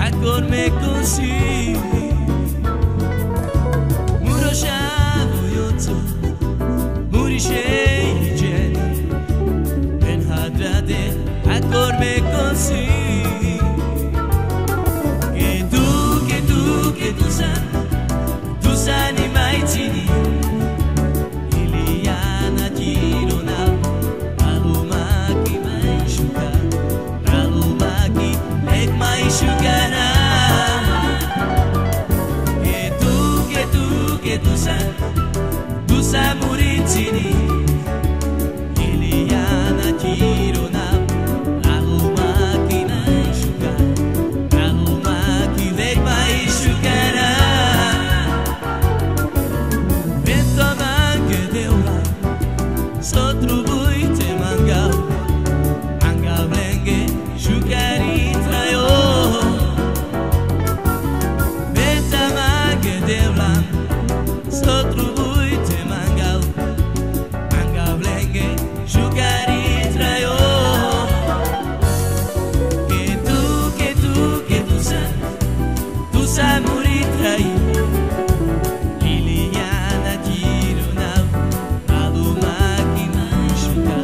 acorme così muro shavo yotso murishe jeni ben hadrade acorme così che tu sani mai tini Iliana girona alumaki mai shuka alumaki ek mai shukana che tu sa muritini Iliana girona alumaki mai shuka alumaki ek mai shukana vento manche deura sotrubuite mangau mangau lenge shukari trayo vento manche deura sotrubuite mangau mangau lenge shukari trayo che tu sa murit trayo Liliana girona alumaki mai shuka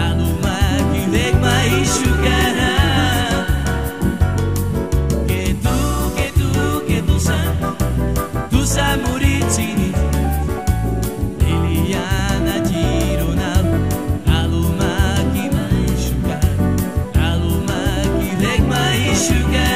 alumaki vek mai shukara che tu sa muritini Liliana girona alumaki mai shuka alumaki vek mai shukara